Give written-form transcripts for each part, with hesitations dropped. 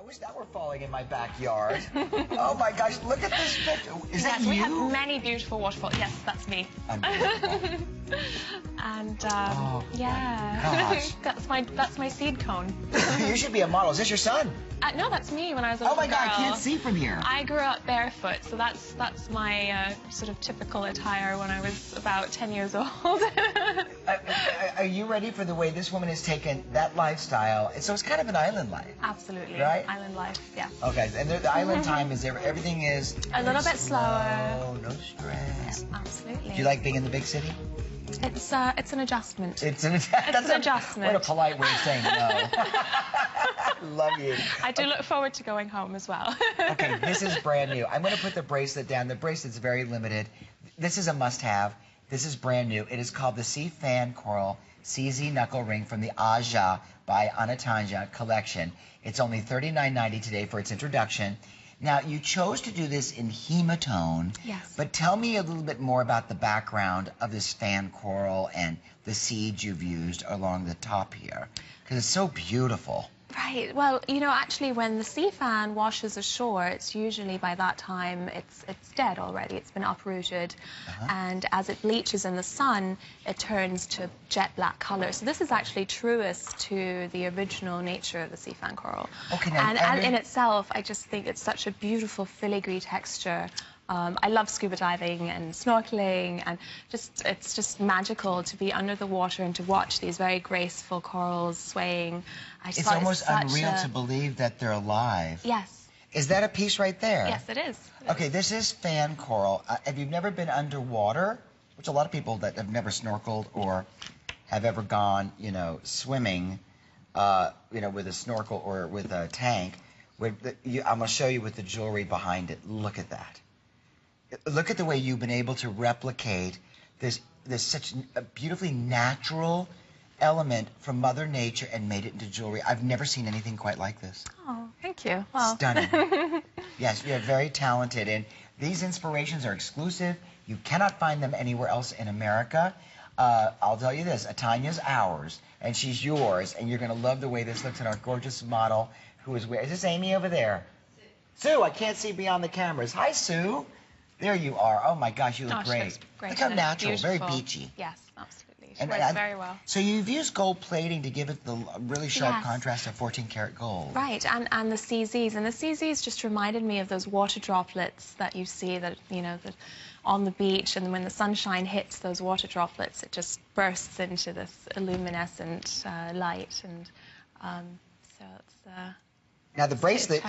wish that were falling in my backyard. Oh my gosh, look at this picture. Is that you? We have many beautiful waterfalls. Yes, that's me. And yeah, that's my seed cone. You should be a model. Is this your son? No, that's me when I was a little girl. Oh my God, I can't see from here. I grew up barefoot, so that's my sort of typical attire when I was about 10 years old. Are you ready for the way this woman has taken that lifestyle? So it's kind of an island life. Absolutely. Right? Island life, yeah. Okay, and the island time is everything is a little bit slower. No stress. Yeah, absolutely. Do you like being in the big city? It's an adjustment. It's an adjustment. What a polite way of saying no. Love you. I do look forward to going home as well. Okay, this is brand new. I'm going to put the bracelet down. The bracelet's very limited. This is a must-have. This is brand new. It is called the Sea Fan Coral CZ Knuckle Ring from the Aja by Anitanja collection. It's only $39.90 today for its introduction. Now, you chose to do this in hematone. Yes. But tell me a little bit more about the background of this fan coral and the seeds you've used along the top here, because it's so beautiful. Right. Well, you know, actually, when the sea fan washes ashore, it's usually by that time it's dead already. It's been uprooted, and as it bleaches in the sun, it turns to jet black color. So this is actually truest to the original nature of the sea fan coral. Okay. And in itself, I just think it's such a beautiful filigree texture. I love scuba diving and snorkeling, and it's just magical to be under the water and to watch these very graceful corals swaying. It's almost unreal to believe that they're alive. Yes. Is that a piece right there? Yes, it is. Okay, this is fan coral. If you've never been underwater, which a lot of people that have never snorkeled or have ever gone, you know, swimming, you know, with a snorkel or with a tank, I'm going to show you with the jewelry behind it. Look at that. Look at the way you've been able to replicate this such a beautifully natural element from Mother Nature and made it into jewelry. I've never seen anything quite like this. Oh, thank you. Well. Stunning. Yes, you're very talented, and these inspirations are exclusive. You cannot find them anywhere else in America. I'll tell you this, Anitania's ours, and she's yours, and you're going to love the way this looks in our gorgeous model who is wearing. Is this Amy over there? Sue, I can't see beyond the cameras. Hi, Sue. There you are. Oh, my gosh, you look great. Look how natural, beautiful. Very beachy. Yes, absolutely. She wears very well. So you've used gold plating to give it the really sharp contrast of 14-karat gold. Right, and the CZs. And the CZs just reminded me of those water droplets that you see that, you know, that on the beach, and when the sunshine hits those water droplets, it just bursts into this luminescent light. And so it's... Now the bracelet,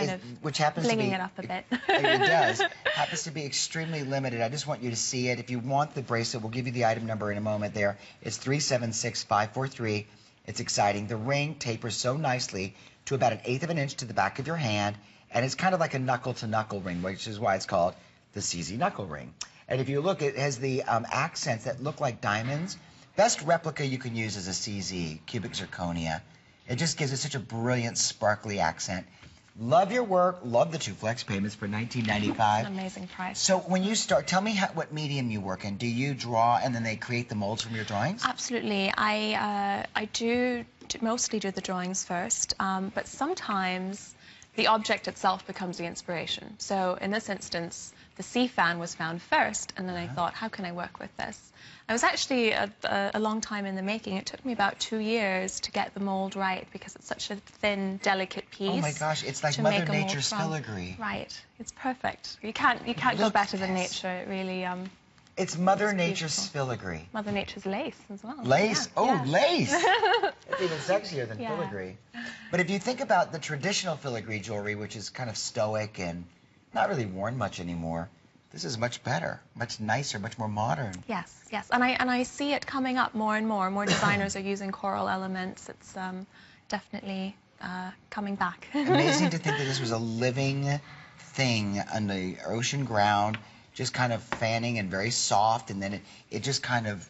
which happens to be... blinging it up a bit. It does. Happens to be extremely limited. I just want you to see it. If you want the bracelet, we'll give you the item number in a moment there. It's 376543. It's exciting. The ring tapers so nicely to about 1/8 of an inch to the back of your hand, and it's kind of like a knuckle-to-knuckle ring, which is why it's called the CZ Knuckle Ring. And if you look, it has the accents that look like diamonds. Best replica you can use is a CZ, cubic zirconia. It just gives it such a brilliant, sparkly accent. Love your work. Love the 2 flex payments for $19.95. Amazing price. So when you start, tell me what medium you work in. Do you draw and then they create the molds from your drawings? Absolutely. I do mostly do the drawings first, but sometimes the object itself becomes the inspiration. So in this instance, the sea fan was found first, and then I thought, how can I work with this? It was actually a long time in the making. It took me about 2 years to get the mold right because it's such a thin, delicate piece. Oh my gosh, it's like Mother Nature's filigree. Right, it's perfect. You can't go better than nature. It really. It's Mother Nature's filigree. Mother Nature's lace as well. Lace? Yeah, oh, lace! It's even sexier than filigree. But if you think about the traditional filigree jewelry, which is kind of stoic and not really worn much anymore, this is much better, much nicer, much more modern. Yes, yes, and I see it coming up more and more. More designers are using coral elements. It's definitely coming back. Amazing to think that this was a living thing on the ocean ground, just kind of fanning and very soft, and then it just kind of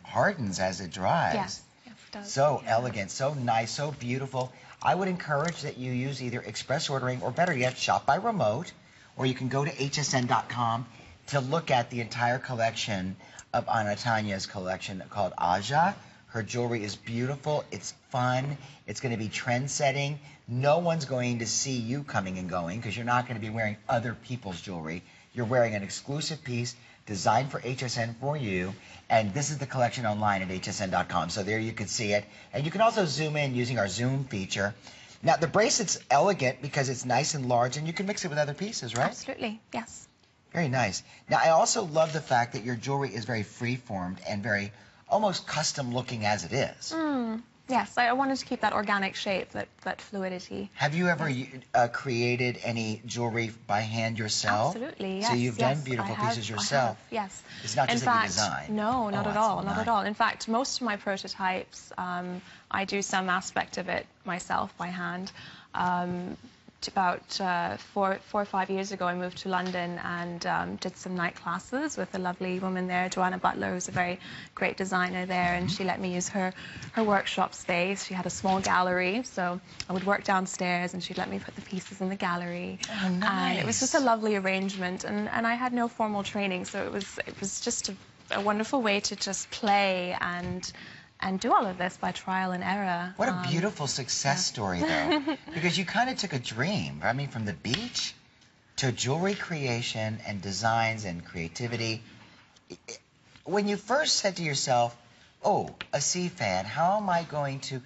hardens as it dries. Yes, yes, it does. So elegant, so nice, so beautiful. I would encourage that you use either express ordering or, better yet, shop by remote, or you can go to hsn.com to look at the entire collection of Anitanja's collection called Aja. Her jewelry is beautiful. It's fun. It's going to be trend-setting. No one's going to see you coming and going because you're not going to be wearing other people's jewelry. You're wearing an exclusive piece designed for HSN for you, and this is the collection online at hsn.com. So there you can see it. And you can also zoom in using our zoom feature. Now, the bracelet's elegant because it's nice and large, and you can mix it with other pieces, right? Absolutely, yes. Very nice. Now, I also love the fact that your jewelry is very free-formed and very almost custom-looking as it is. Yes, I wanted to keep that organic shape, that fluidity. Have you ever created any jewelry by hand yourself? Absolutely, yes. So you've done beautiful pieces yourself. Yes. It's not just that you design. No, not at all, not at all. In fact, most of my prototypes, I do some aspect of it myself by hand. About 4 or 5 years ago, I moved to London and did some night classes with a lovely woman there, Joanna Butler, who's a very great designer there, and she let me use her workshop space. She had a small gallery, so I would work downstairs, and she'd let me put the pieces in the gallery. Oh, nice. And it was just a lovely arrangement, and I had no formal training, so it was just a wonderful way to just play and do all of this by trial and error. What a beautiful success story, though. Because you kind of took a dream, I mean, from the beach to jewelry creation and designs and creativity. When you first said to yourself, oh, a sea fan, how am I going to...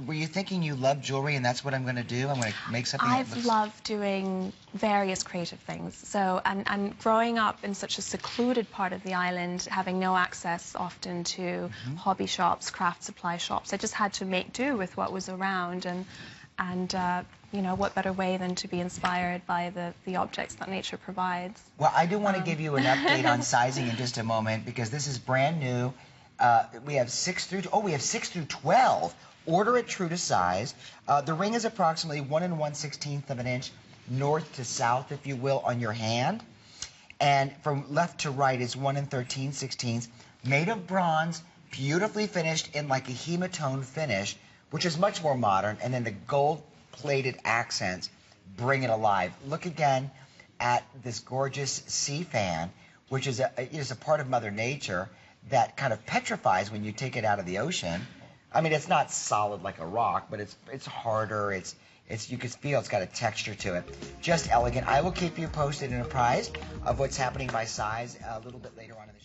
Were you thinking you love jewelry and that's what I'm going to do? I'm going to make something that looks... I've loved doing various creative things. So, and growing up in such a secluded part of the island, having no access often to hobby shops, craft supply shops, I just had to make do with what was around. And you know, what better way than to be inspired by the objects that nature provides. Well, I do want to give you an update on sizing in just a moment because this is brand new. We have 6 through 12. Order it true to size. The ring is approximately 1 1/16 of an inch north to south, if you will, on your hand. And from left to right is 1 13/16, made of bronze, beautifully finished in like a hematone finish, which is much more modern. And then the gold-plated accents bring it alive. Look again at this gorgeous sea fan, which is a part of Mother Nature that kind of petrifies when you take it out of the ocean. I mean, it's not solid like a rock, but it's harder. It's you can feel it's got a texture to it. Just elegant. I will keep you posted and apprised of what's happening by size a little bit later on in the show.